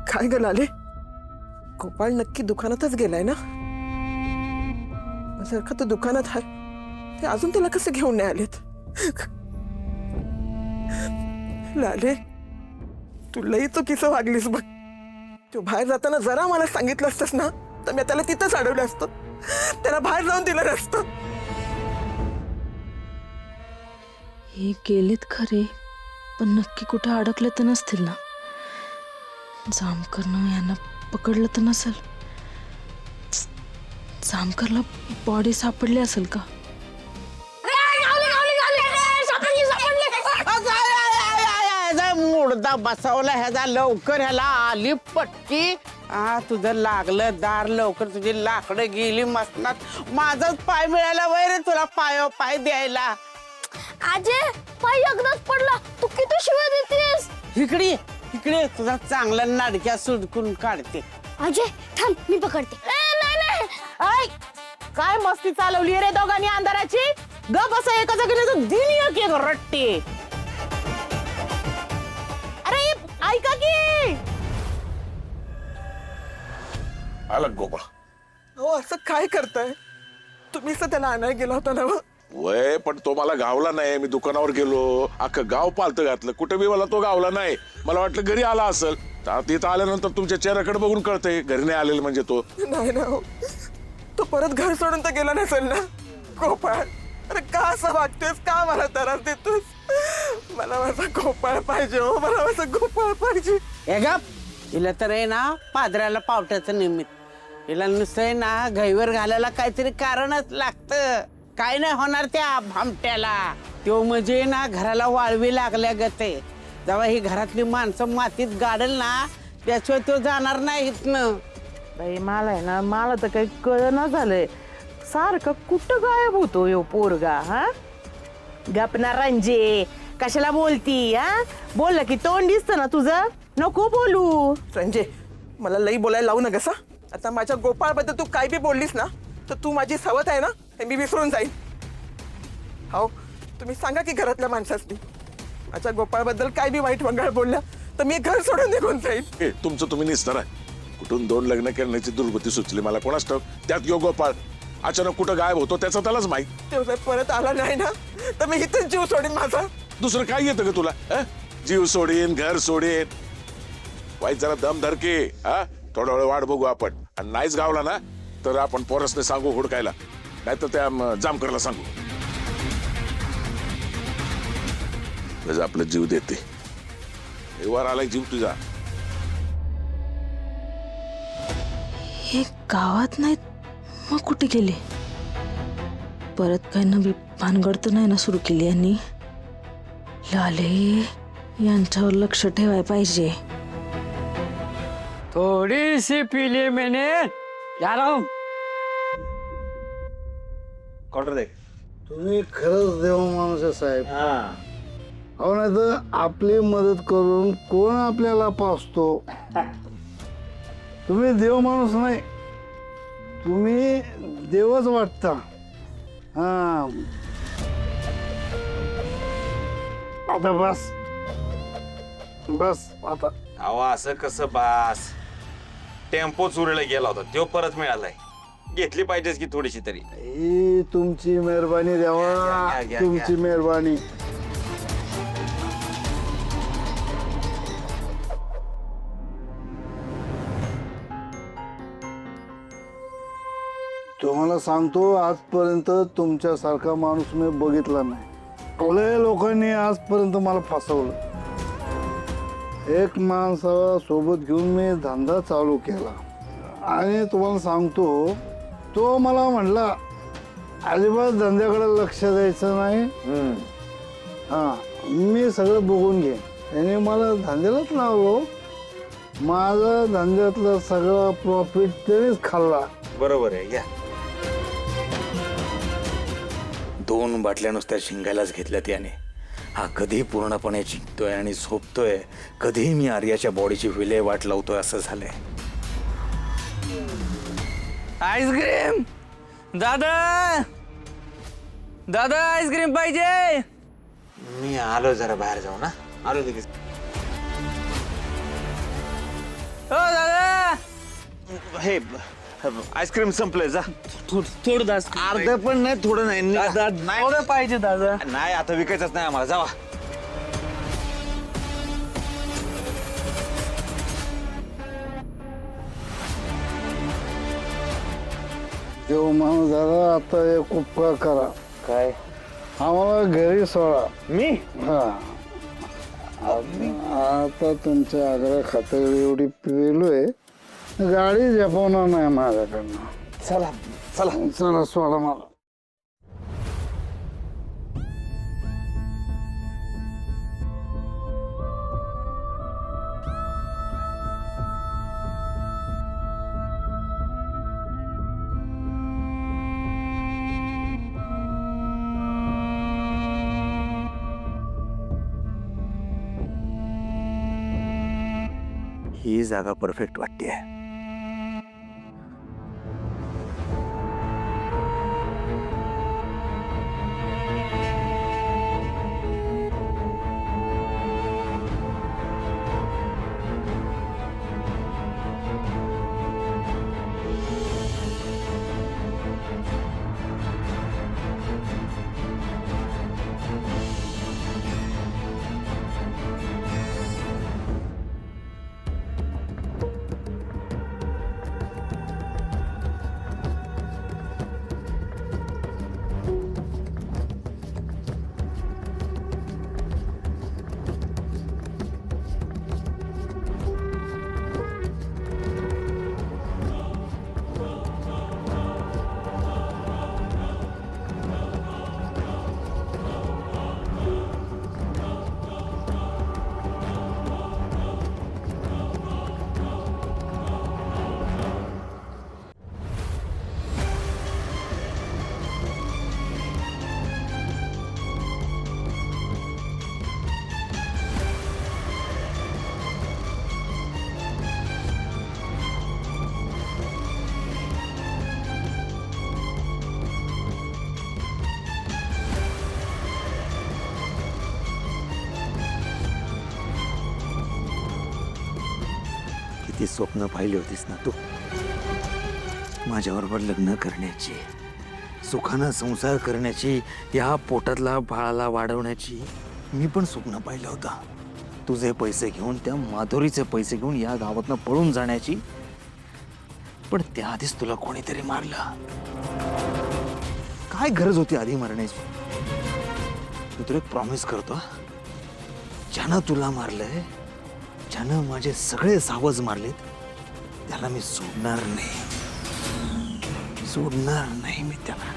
काय ग लाले, गोपाळ नक्की दुकानातच गेलाय ना? जर का तो दुकानात आहे ते अजून त्याला कसं घेऊन नाही आलेत? लाले, तू लई चुकीचं वागलीस बघ. तू बाहेर जाताना जरा मला सांगितलं असतस ना तर मी त्याला तिथंच अडवलं असतं, त्याला बाहेर जाऊन दिलं नसतं. हे गेलेत खरे, पण नक्की कुठं अडकले तर नसतील ना? जामकरनं यांना पकडलं तर नसेल? जामकरला बॉडी सापडली असेल का? मुर्दा बसवला ह्याचा, लवकर ह्याला आली पटकी. तुझं लागलं दार, लवकर तुझी लाकडं गेली मसनात. माझाच पाय मिळाला वय रे तुला पाय द्यायला. आजे पाय एकदाच पडला, तू किती शिवाय देतेस? इकडे इकडे तुझा चांगला नाडक्या सुडकून काढते. आजे थांब, मी पकडते. नाही. ऐ, काय मस्ती चालवली रे दोघांनी अंधाराची? ग बस एका जागेने दिन एक रट्टी. अरे ऐका की, आला गोपाळ. हो, असं काय करताय तुम्ही? त्याला आणायला गेला होता ना? वय पण तो मला गावला नाही. मी दुकानावर गेलो, अख्खं गाव पालतं घातलं, कुठे बी मला तो गावला नाही. मला वाटलं घरी आला असेल. तिथं आल्यानंतर तुमच्या चेहऱ्याकडे बघून कळतंय घरी नाही आलेलं म्हणजे तो. नाही ना हो, तो परत घर सोडून तर गेला नसेल ना? गोपाळ, अरे का असं वागतोस? का मला त्रास देतोस? मला माझा गोपाळ पाहिजे हो, मला माझा गोपाळ पाहिजे. हे गप, हिला तर आहे ना पादराला पावट्याचं निमित्त. हिला नुसतं आहे ना घाईवर घालायला काहीतरी कारणच लागतं. काय नाही होणार त्या भामट्याला. तो म्हणजे ना घराला वाळवी लागल्या गते. जेव्हा ही घरातली माणसं मातीत गाडल ना त्याशिवाय तो जाणार नाही इथनं. बाई मला आहे ना, मला तर काही कळना झालंय, सारखं कुठं गायब होतो यो पोरगा? हा गपना रंजे, कशाला बोलती? हा बोललं की तोंड दिसतं ना तुझं, नको बोलू. संजय, मला लई बोलायला लावू नका सा. आता माझ्या गोपाळ बद्दल तू काय बी बोललीस ना तर तू माझी सवत आहे ना हे मी विसरून जाईन. हो, तुम्ही सांगा की घरातल्या माणसांनी माझ्या गोपाळ बद्दल काय बी वाईट वंगाळ बोलल्या तर मी घर सोडून निघून जाईन. तुमचं तुम्ही निसतार आहे. कुठून 2 लग्न करण्याची दुर्गती सुचली मला कोणाच ठाऊक. त्यात यो गोपाळ अचानक कुठं गायब होतो त्याचं त्यालाच माहित. तो जर परत आला नाही ना तर मी इथंच जीव सोडीन माझा. दुसरं काय येतं का तुला? जीव सोडीन, घर सोडीन. वाईट जरा दम धरके. थोडा वेळ वाट बघू आपण. आणि नाहीच गावला ना तर आपण पोरसने सांगू हुडकायला, नाही तर त्या जामकरला सांगू. आपला जीव देते. वर आलाय जीव तुझा. हे गावात नाहीत, मग कुठे गेले? परत काय नवी भानगड तर नाही ना सुरू केली यांनी? लाले, यांच्यावर लक्ष ठेवाय पाहिजे. थोड़ी सी पी ली मैंने, जा रहा हूं. ऑर्डर दे. तुम्ही खरंच देव माणूस आहे साहेब. हो, नाही तर आपली मदत करून कोण आपल्याला पावतो? तुम्ही देव माणूस नाही, तुम्ही देवच वाटता. आता बस बस आता. अहो असं कसं बास? टेम्पो चोरीला गेला होता, तो परत मिळालाय. घेतली पाहिजेच की थोडीशी तरी. ही तुमची मेहरबानी देवा, घ्या. तुमची मेहरबानी. तुम्हाला सांगतो, आजपर्यंत तुमच्यासारखा माणूस मी बघितला नाही. लय लोकांनी आजपर्यंत मला फसवलं. एक माणसाला सोबत घेऊन मी धंदा चालू केला आणि तुम्हाला सांगतो, तो मला म्हणला अजिबात धंद्याकडे लक्ष द्यायचं नाही. मी सगळं बघून घे. त्याने मला धंद्यालाच लावलो. माझा धंद्यातलं सगळं प्रॉफिट त्यानेच खाल्ला. बरोबर आहे. या 2 बाटल्या नुसत्या शिंगायलाच घेतल्या त्याने. हा कधी पूर्णपणे जिंकतोय आणि झोपतोय, कधी मी आर्याच्या बॉडीची विल्हेवाट लावतोय असं झालंय. आईस्क्रीम दादा, दादा आईस्क्रीम पाहिजे. मी आलो जरा बाहेर जाऊ ना. आलो लगेच. दादा हे आईस्क्रीम संपलंय जा. थोडं दास अर्ध पण नाही थोडं नाही नाही थोडं पाहिजे दादा. नाही आता विकायचंच नाही आम्हाला जावा. देव माणूस दादा आता एक उपकार करा. काय आम्हाला घरी सोडा. मी हा आता तुमच्या आग्रह खातर एवढी पिलोय गाडी जपवणार नाही माझ्याकडनं. चला चला. चला सोडा मला. ही जागा परफेक्ट वाटते. किती स्वप्न पाहिली होतीस ना तू माझ्याबरोबर लग्न करण्याची, सुखानं संसार करण्याची, या पोटातला बाळाला वाढवण्याची मी पण स्वप्न पाहिलं होतं. तुझे पैसे घेऊन, त्या माधुरीचे पैसे घेऊन या गावातनं पळून जाण्याची. पण त्याआधीच तुला कोणीतरी मारलं. काय गरज होती आधी मारण्याची? मी तुला एक प्रॉमिस करतो, ज्यानं तुला मारलंय, ज्यानं माझे सगळे सावज मारलेत, त्याला मी सोडणार नाही. सोडणार नाही मी त्याला.